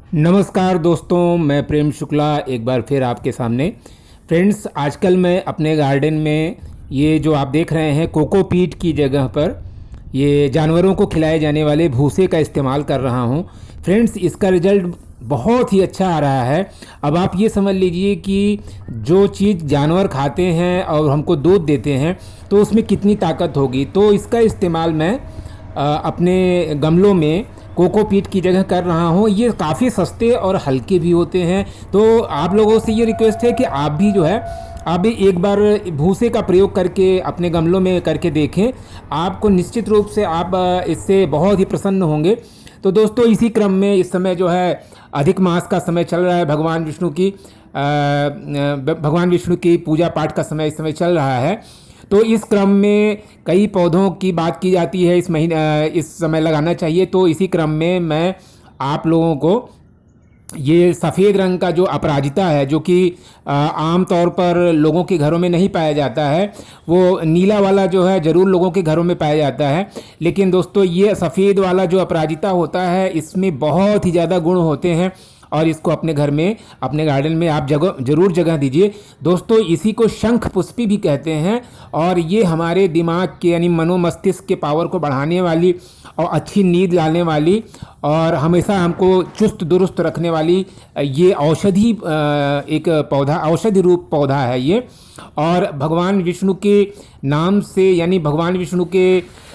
नमस्कार दोस्तों, मैं प्रेम शुक्ला एक बार फिर आपके सामने। फ्रेंड्स, आजकल मैं अपने गार्डन में ये जो आप देख रहे हैं कोकोपीट की जगह पर ये जानवरों को खिलाए जाने वाले भूसे का इस्तेमाल कर रहा हूँ। फ्रेंड्स, इसका रिज़ल्ट बहुत ही अच्छा आ रहा है। अब आप ये समझ लीजिए कि जो चीज़ जानवर खाते हैं और हमको दूध देते हैं तो उसमें कितनी ताकत होगी। तो इसका इस्तेमाल मैं अपने गमलों में कोकोपीट की जगह कर रहा हूँ। ये काफ़ी सस्ते और हल्के भी होते हैं। तो आप लोगों से ये रिक्वेस्ट है कि आप भी जो है आप भी एक बार भूसे का प्रयोग करके अपने गमलों में करके देखें। आपको निश्चित रूप से आप इससे बहुत ही प्रसन्न होंगे। तो दोस्तों, इसी क्रम में इस समय जो है अधिक मास का समय चल रहा है। भगवान विष्णु की पूजा पाठ का समय इस समय चल रहा है। तो इस क्रम में कई पौधों की बात की जाती है, इस समय लगाना चाहिए। तो इसी क्रम में मैं आप लोगों को ये सफ़ेद रंग का जो अपराजिता है, जो कि आम तौर पर लोगों के घरों में नहीं पाया जाता है, वो नीला वाला जो है ज़रूर लोगोों के घरों में पाया जाता है। लेकिन दोस्तों, ये सफ़ेद वाला जो अपराजिता होता है, इसमें बहुत ही ज़्यादा गुण होते हैं और इसको अपने घर में, अपने गार्डन में आप ज़रूर जगह दीजिए। दोस्तों, इसी को शंख पुष्पी भी कहते हैं और ये हमारे दिमाग के यानी मनोमस्तिष्क के पावर को बढ़ाने वाली और अच्छी नींद लाने वाली और हमेशा हमको चुस्त दुरुस्त रखने वाली ये औषधि रूप पौधा है ये। और भगवान विष्णु के नाम से यानी भगवान विष्णु के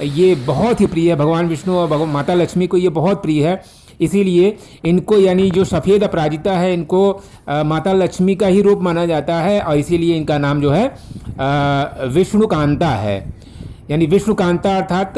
ये बहुत ही प्रिय है। भगवान विष्णु और माता लक्ष्मी को ये बहुत प्रिय है। इसीलिए इनको यानी जो सफ़ेद अपराजिता है, इनको माता लक्ष्मी का ही रूप माना जाता है और इसीलिए इनका नाम जो है विष्णुकांता है। यानी विष्णुकांता अर्थात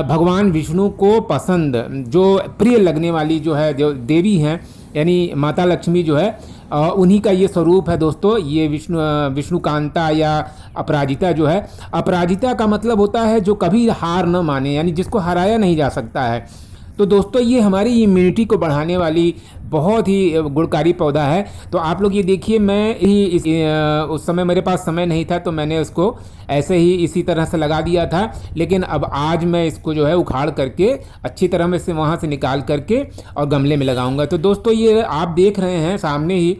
भगवान विष्णु को पसंद, जो प्रिय लगने वाली जो है जो देवी हैं, यानी माता लक्ष्मी जो है उन्हीं का ये स्वरूप है। दोस्तों, ये विष्णुकांता या अपराजिता जो है, अपराजिता का मतलब होता है जो कभी हार न माने, यानी जिसको हराया नहीं जा सकता है। तो दोस्तों, ये हमारी इम्यूनिटी को बढ़ाने वाली बहुत ही गुणकारी पौधा है। तो आप लोग ये देखिए, मैं ही उस समय मेरे पास समय नहीं था तो मैंने उसको ऐसे ही इसी तरह से लगा दिया था। लेकिन अब आज मैं इसको जो है उखाड़ करके अच्छी तरह में से वहाँ से निकाल करके और गमले में लगाऊंगा। तो दोस्तों, ये आप देख रहे हैं सामने ही,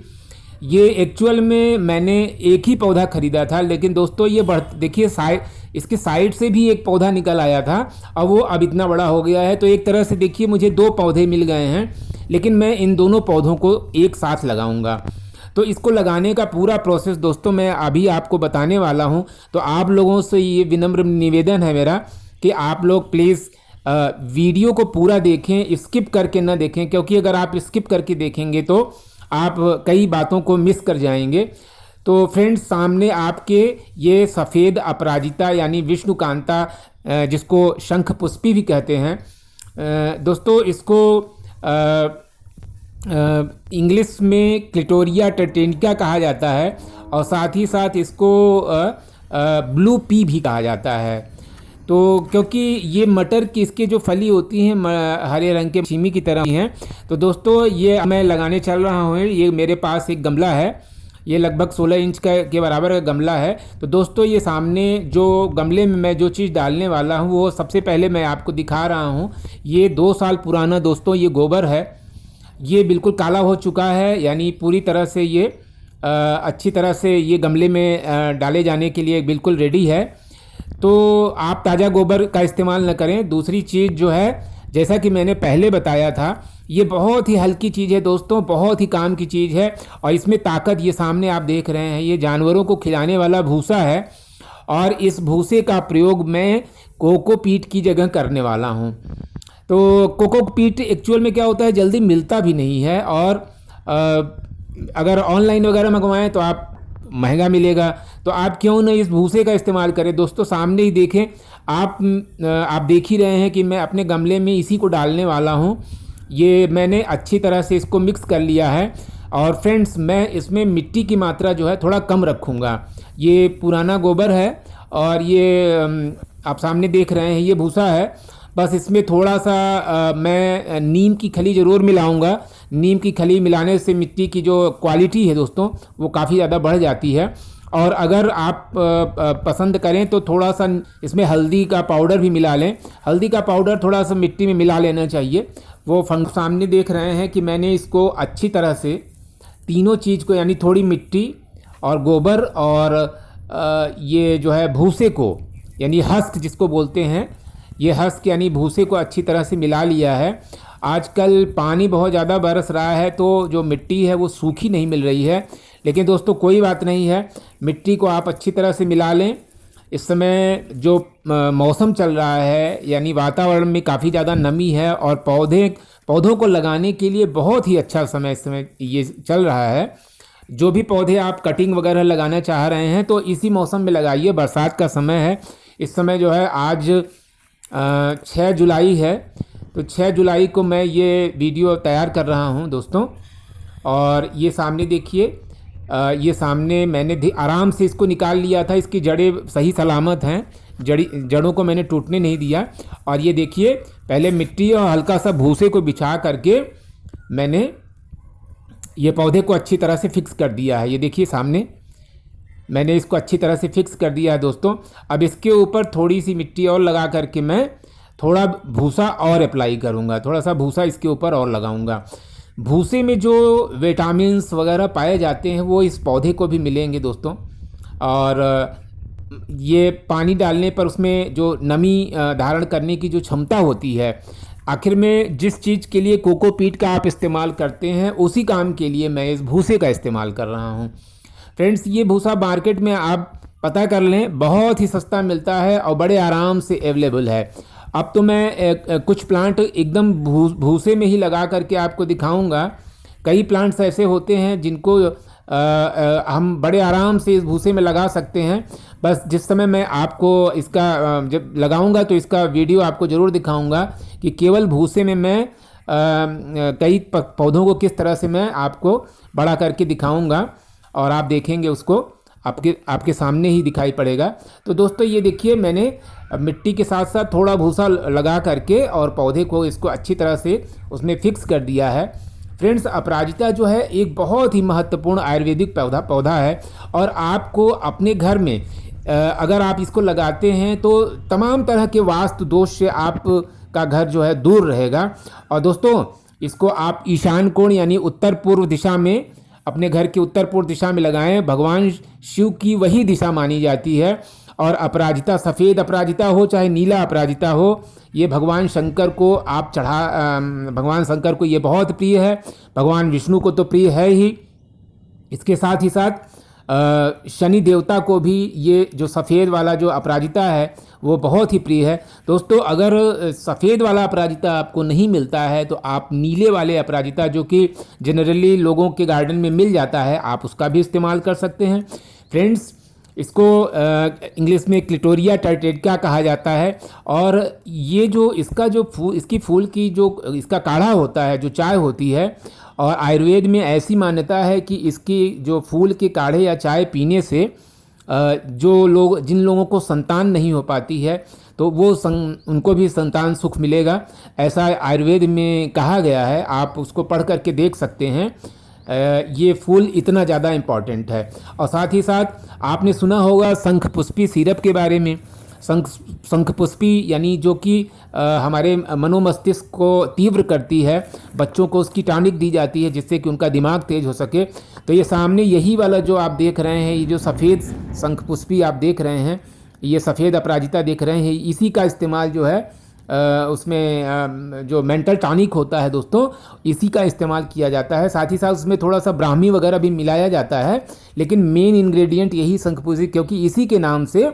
ये एक्चुअल में मैंने एक ही पौधा ख़रीदा था। लेकिन दोस्तों, ये देखिए इसके साइड से भी एक पौधा निकल आया था और वो अब इतना बड़ा हो गया है। तो एक तरह से देखिए मुझे दो पौधे मिल गए हैं। लेकिन मैं इन दोनों पौधों को एक साथ लगाऊंगा। तो इसको लगाने का पूरा प्रोसेस दोस्तों मैं अभी आपको बताने वाला हूं। तो आप लोगों से ये विनम्र निवेदन है मेरा कि आप लोग प्लीज़ वीडियो को पूरा देखें, स्किप करके ना देखें, क्योंकि अगर आप स्किप करके देखेंगे तो आप कई बातों को मिस कर जाएंगे। तो फ्रेंड्स, सामने आपके ये सफ़ेद अपराजिता यानी विष्णुकांता, जिसको शंख पुष्पी भी कहते हैं। दोस्तों, इसको इंग्लिश में क्लिटोरिया टर्टेनिका कहा जाता है और साथ ही साथ इसको ब्लू पी भी कहा जाता है। तो क्योंकि ये मटर की इसकी जो फली होती हैं हरे रंग के छीमी की तरह हैं। तो दोस्तों, ये मैं लगाने चल रहा हूँ। ये मेरे पास एक गमला है, ये लगभग 16 इंच के बराबर का गमला है। तो दोस्तों, ये सामने जो गमले में मैं जो चीज़ डालने वाला हूँ वो सबसे पहले मैं आपको दिखा रहा हूँ। ये 2 साल पुराना दोस्तों ये गोबर है। ये बिल्कुल काला हो चुका है, यानी पूरी तरह से ये अच्छी तरह से ये गमले में डाले जाने के लिए बिल्कुल रेडी है। तो आप ताज़ा गोबर का इस्तेमाल न करें। दूसरी चीज़ जो है, जैसा कि मैंने पहले बताया था, ये बहुत ही हल्की चीज़ है दोस्तों, बहुत ही काम की चीज़ है और इसमें ताकत, ये सामने आप देख रहे हैं, ये जानवरों को खिलाने वाला भूसा है और इस भूसे का प्रयोग मैं कोकोपीट की जगह करने वाला हूँ। तो कोकोपीट एक्चुअल में क्या होता है, जल्दी मिलता भी नहीं है और अगर ऑनलाइन वगैरह मंगवाएं तो आप महंगा मिलेगा। तो आप क्यों ना इस भूसे का इस्तेमाल करें। दोस्तों, सामने ही देखें, आप देख ही रहे हैं कि मैं अपने गमले में इसी को डालने वाला हूँ। ये मैंने अच्छी तरह से इसको मिक्स कर लिया है और फ्रेंड्स, मैं इसमें मिट्टी की मात्रा जो है थोड़ा कम रखूँगा। ये पुराना गोबर है और ये आप सामने देख रहे हैं, ये भूसा है। बस इसमें थोड़ा सा मैं नीम की खली ज़रूर मिलाऊंगा। नीम की खली मिलाने से मिट्टी की जो क्वालिटी है दोस्तों वो काफ़ी ज़्यादा बढ़ जाती है और अगर आप पसंद करें तो थोड़ा सा इसमें हल्दी का पाउडर भी मिला लें। हल्दी का पाउडर थोड़ा सा मिट्टी में मिला लेना चाहिए। वो सामने देख रहे हैं कि मैंने इसको अच्छी तरह से तीनों चीज़ को, यानी थोड़ी मिट्टी और गोबर और ये जो है भूसे को, यानी हस्क जिसको बोलते हैं, ये हस्क यानी भूसे को अच्छी तरह से मिला लिया है। आजकल पानी बहुत ज़्यादा बरस रहा है तो जो मिट्टी है वो सूखी नहीं मिल रही है, लेकिन दोस्तों कोई बात नहीं है, मिट्टी को आप अच्छी तरह से मिला लें। इस समय जो मौसम चल रहा है, यानी वातावरण में काफ़ी ज़्यादा नमी है और पौधों को लगाने के लिए बहुत ही अच्छा समय इस समय ये चल रहा है। जो भी पौधे आप कटिंग वगैरह लगाना चाह रहे हैं तो इसी मौसम में लगाइए, बरसात का समय है। इस समय जो है आज 6 जुलाई है, तो 6 जुलाई को मैं ये वीडियो तैयार कर रहा हूँ दोस्तों। और ये सामने देखिए, ये सामने मैंने आराम से इसको निकाल लिया था, इसकी जड़ें सही सलामत हैं, जड़ों को मैंने टूटने नहीं दिया। और ये देखिए, पहले मिट्टी और हल्का सा भूसे को बिछा करके मैंने ये पौधे को अच्छी तरह से फिक्स कर दिया है। ये देखिए सामने मैंने इसको अच्छी तरह से फिक्स कर दिया है दोस्तों। अब इसके ऊपर थोड़ी सी मिट्टी और लगा करके मैं थोड़ा भूसा और अप्लाई करूँगा, थोड़ा सा भूसा इसके ऊपर और लगाऊंगा। भूसे में जो विटामिन्स वगैरह पाए जाते हैं वो इस पौधे को भी मिलेंगे दोस्तों। और ये पानी डालने पर उसमें जो नमी धारण करने की जो क्षमता होती है, आखिर में जिस चीज़ के लिए कोकोपीट का आप इस्तेमाल करते हैं उसी काम के लिए मैं इस भूसे का इस्तेमाल कर रहा हूँ। फ्रेंड्स, ये भूसा मार्केट में आप पता कर लें, बहुत ही सस्ता मिलता है और बड़े आराम से अवेलेबल है। अब तो मैं कुछ प्लांट एकदम भूसे में ही लगा करके आपको दिखाऊंगा। कई प्लांट्स ऐसे होते हैं जिनको हम बड़े आराम से इस भूसे में लगा सकते हैं। बस जिस समय मैं आपको इसका जब लगाऊंगा तो इसका वीडियो आपको ज़रूर दिखाऊंगा कि केवल भूसे में मैं कई पौधों को किस तरह से मैं आपको बड़ा करके दिखाऊंगा और आप देखेंगे उसको, आपके सामने ही दिखाई पड़ेगा। तो दोस्तों ये देखिए, मैंने मिट्टी के साथ साथ थोड़ा भूसा लगा करके और पौधे को इसको अच्छी तरह से उसमें फिक्स कर दिया है। फ्रेंड्स, अपराजिता जो है एक बहुत ही महत्वपूर्ण आयुर्वेदिक पौधा है और आपको अपने घर में अगर आप इसको लगाते हैं तो तमाम तरह के वास्तु दोष से आपका घर जो है दूर रहेगा। और दोस्तों, इसको आप ईशान कोण यानी उत्तर पूर्व दिशा में, अपने घर की उत्तर पूर्व दिशा में लगाएं। भगवान शिव की वही दिशा मानी जाती है। और अपराजिता, सफ़ेद अपराजिता हो चाहे नीला अपराजिता हो, ये भगवान शंकर को आप भगवान शंकर को ये बहुत प्रिय है, भगवान विष्णु को तो प्रिय है ही। इसके साथ ही साथ शनि देवता को भी ये जो सफ़ेद वाला जो अपराजिता है वो बहुत ही प्रिय है। दोस्तों, अगर सफ़ेद वाला अपराजिता आपको नहीं मिलता है तो आप नीले वाले अपराजिता, जो कि जनरली लोगों के गार्डन में मिल जाता है, आप उसका भी इस्तेमाल कर सकते हैं। फ्रेंड्स, इसको इंग्लिश में क्लिटोरिया टर्टेटिका कहा जाता है। और ये जो इसका जो इसकी फूल की जो इसका काढ़ा होता है, जो चाय होती है, और आयुर्वेद में ऐसी मान्यता है कि इसकी जो फूल के काढ़े या चाय पीने से जिन लोगों को संतान नहीं हो पाती है तो वो उनको भी संतान सुख मिलेगा, ऐसा आयुर्वेद में कहा गया है। आप उसको पढ़ करके देख सकते हैं। ये फूल इतना ज़्यादा इम्पॉर्टेंट है। और साथ ही साथ आपने सुना होगा शंखपुष्पी सिरप के बारे में। शंखपुष्पी यानी जो कि हमारे मनोमस्तिष्क को तीव्र करती है, बच्चों को उसकी टॉनिक दी जाती है जिससे कि उनका दिमाग तेज हो सके। तो ये सामने यही वाला जो आप देख रहे हैं, ये जो सफ़ेद शंखपुष्पी आप देख रहे हैं, ये सफ़ेद अपराजिता देख रहे हैं, इसी का इस्तेमाल जो है उसमें जो मेंटल टॉनिक होता है दोस्तों, इसी का इस्तेमाल किया जाता है। साथ ही साथ उसमें थोड़ा सा ब्राह्मी वगैरह भी मिलाया जाता है, लेकिन मेन इंग्रेडिएंट यही शंखपुष्पी, क्योंकि इसी के नाम से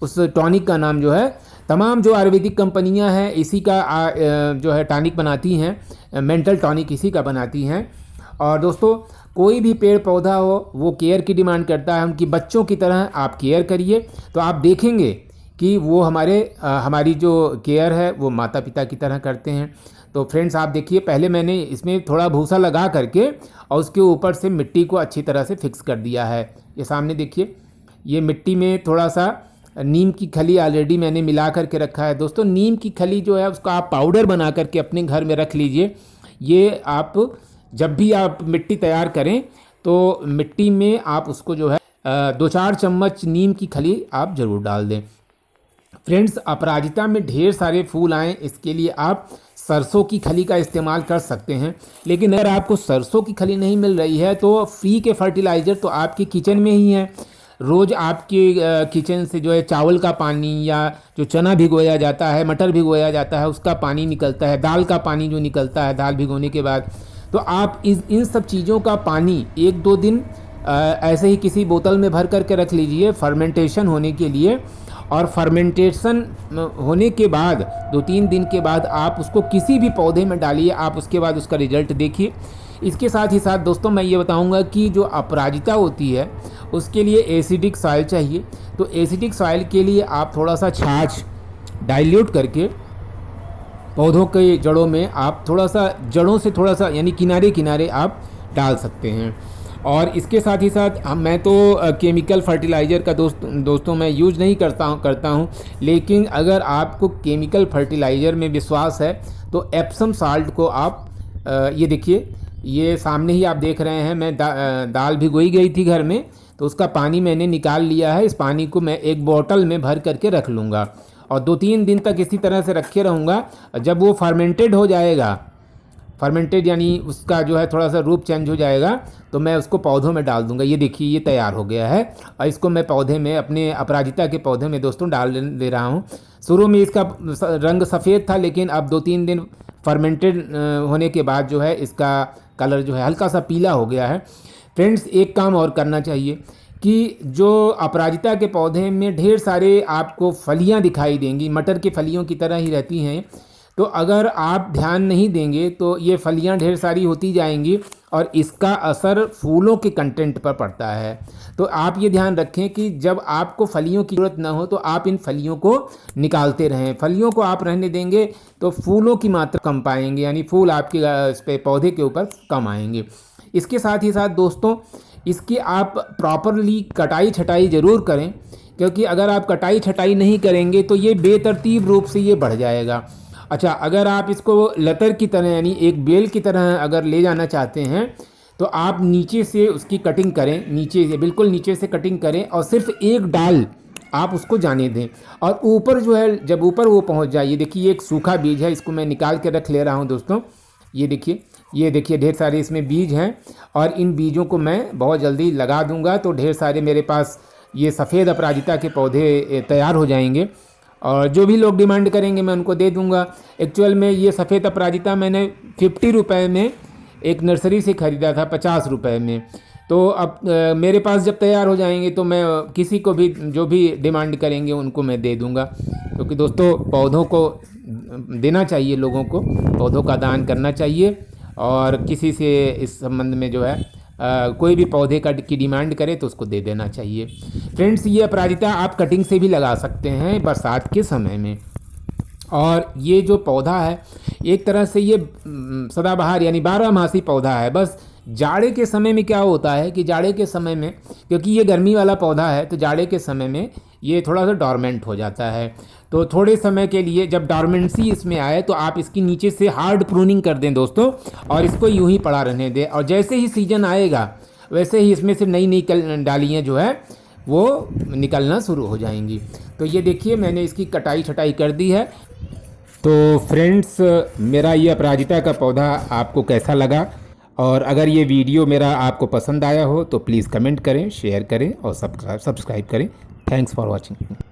उस टॉनिक का नाम जो है, तमाम जो आयुर्वेदिक कंपनियां हैं इसी का जो है टॉनिक बनाती हैं, मेंटल टॉनिक इसी का बनाती हैं। और दोस्तों, कोई भी पेड़ पौधा हो वो केयर की डिमांड करता है, उनकी बच्चों की तरह आप केयर करिए तो आप देखेंगे कि वो हमारी जो केयर है वो माता पिता की तरह करते हैं। तो फ्रेंड्स, आप देखिए, पहले मैंने इसमें थोड़ा भूसा लगा करके और उसके ऊपर से मिट्टी को अच्छी तरह से फिक्स कर दिया है। ये सामने देखिए, ये मिट्टी में थोड़ा सा नीम की खली ऑलरेडी मैंने मिला करके रखा है। दोस्तों, नीम की खली जो है उसका आप पाउडर बना करके अपने घर में रख लीजिए। ये आप जब भी आप मिट्टी तैयार करें तो मिट्टी में आप उसको जो है 2-4 चम्मच नीम की खली आप ज़रूर डाल दें। फ्रेंड्स, अपराजिता में ढेर सारे फूल आएँ, इसके लिए आप सरसों की खली का इस्तेमाल कर सकते हैं। लेकिन अगर आपको सरसों की खली नहीं मिल रही है तो फ्री के फर्टिलाइज़र तो आपके किचन में ही है। रोज़ आपके किचन से जो है चावल का पानी या जो चना भिगोया जाता है, मटर भिगोया जाता है, उसका पानी निकलता है, दाल का पानी जो निकलता है दाल भिगोने के बाद, तो आप इन सब चीज़ों का पानी 1-2 दिन ऐसे ही किसी बोतल में भर करके रख लीजिए फर्मेंटेशन होने के लिए। और फर्मेंटेशन होने के बाद 2-3 दिन के बाद आप उसको किसी भी पौधे में डालिए, आप उसके बाद उसका रिजल्ट देखिए। इसके साथ ही साथ दोस्तों मैं ये बताऊंगा कि जो अपराजिता होती है उसके लिए एसिडिक सॉइल चाहिए। तो एसिडिक सॉइल के लिए आप थोड़ा सा छाछ डाइल्यूट करके पौधों के जड़ों में आप थोड़ा सा, जड़ों से थोड़ा सा यानी किनारे किनारे आप डाल सकते हैं। और इसके साथ ही साथ मैं तो केमिकल फर्टिलाइज़र का दोस्तों मैं यूज़ नहीं करता हूँ। लेकिन अगर आपको केमिकल फर्टिलाइज़र में विश्वास है तो एप्सम साल्ट को आप ये देखिए, ये सामने ही आप देख रहे हैं, मैं दाल भिगोई गई थी घर में, तो उसका पानी मैंने निकाल लिया है। इस पानी को मैं एक बोतल में भर करके रख लूँगा और 2-3 दिन तक इसी तरह से रखे रहूँगा। जब वो फर्मेंटेड हो जाएगा, फर्मेंटेड यानी उसका जो है थोड़ा सा रूप चेंज हो जाएगा, तो मैं उसको पौधों में डाल दूंगा। ये देखिए, ये तैयार हो गया है और इसको मैं पौधे में, अपने अपराजिता के पौधे में दोस्तों डाल दे रहा हूँ। शुरू में इसका रंग सफ़ेद था, लेकिन अब 2-3 दिन फर्मेंटेड होने के बाद जो है इसका कलर जो है हल्का सा पीला हो गया है। फ्रेंड्स, एक काम और करना चाहिए कि जो अपराजिता के पौधे में ढेर सारे आपको फलियाँ दिखाई देंगी, मटर की फलियों की तरह ही रहती हैं, तो अगर आप ध्यान नहीं देंगे तो ये फलियां ढेर सारी होती जाएंगी और इसका असर फूलों के कंटेंट पर पड़ता है। तो आप ये ध्यान रखें कि जब आपको फलियों की ज़रूरत ना हो तो आप इन फलियों को निकालते रहें। फलियों को आप रहने देंगे तो फूलों की मात्रा कम पाएंगे, यानी फूल आपके इस पे पौधे के ऊपर कम आएंगे। इसके साथ ही साथ दोस्तों, इसकी आप प्रॉपरली कटाई छटाई ज़रूर करें, क्योंकि अगर आप कटाई छटाई नहीं करेंगे तो ये बेतरतीब रूप से ये बढ़ जाएगा। अच्छा, अगर आप इसको लतर की तरह यानी एक बेल की तरह अगर ले जाना चाहते हैं तो आप नीचे से उसकी कटिंग करें, नीचे से, बिल्कुल नीचे से कटिंग करें और सिर्फ एक डाल आप उसको जाने दें। और ऊपर जो है, जब ऊपर वो पहुंच जाए, ये देखिए एक सूखा बीज है, इसको मैं निकाल के रख ले रहा हूं दोस्तों। ये देखिए ढेर सारे इसमें बीज हैं और इन बीजों को मैं बहुत जल्दी लगा दूंगा तो ढेर सारे मेरे पास ये सफ़ेद अपराजिता के पौधे तैयार हो जाएंगे और जो भी लोग डिमांड करेंगे मैं उनको दे दूंगा। एक्चुअल में ये सफ़ेद अपराजिता मैंने 50 रुपये में एक नर्सरी से ख़रीदा था, 50 रुपये में। तो अब मेरे पास जब तैयार हो जाएंगे तो मैं किसी को भी, जो भी डिमांड करेंगे उनको मैं दे दूंगा। क्योंकि दोस्तों, पौधों को देना चाहिए, लोगों को पौधों का दान करना चाहिए। और किसी से इस संबंध में जो है कोई भी पौधे की डिमांड करे तो उसको दे देना चाहिए। फ्रेंड्स, ये अपराजिता आप कटिंग से भी लगा सकते हैं बरसात के समय में। और ये जो पौधा है एक तरह से ये सदाबहार यानी 12 मासी पौधा है। बस जाड़े के समय में क्या होता है कि जाड़े के समय में, क्योंकि ये गर्मी वाला पौधा है, तो जाड़े के समय में ये थोड़ा सा डॉर्मेंट हो जाता है। तो थोड़े समय के लिए जब डॉर्मेंसी इसमें आए तो आप इसकी नीचे से हार्ड प्रूनिंग कर दें दोस्तों, और इसको यूं ही पड़ा रहने दें। और जैसे ही सीजन आएगा वैसे ही इसमें से नई नई डालियाँ जो है वो निकलना शुरू हो जाएंगी। तो ये देखिए, मैंने इसकी कटाई छटाई कर दी है। तो फ्रेंड्स, मेरा ये अपराजिता का पौधा आपको कैसा लगा, और अगर ये वीडियो मेरा आपको पसंद आया हो तो प्लीज़ कमेंट करें, शेयर करें और सब्सक्राइब करें। Thanks for watching.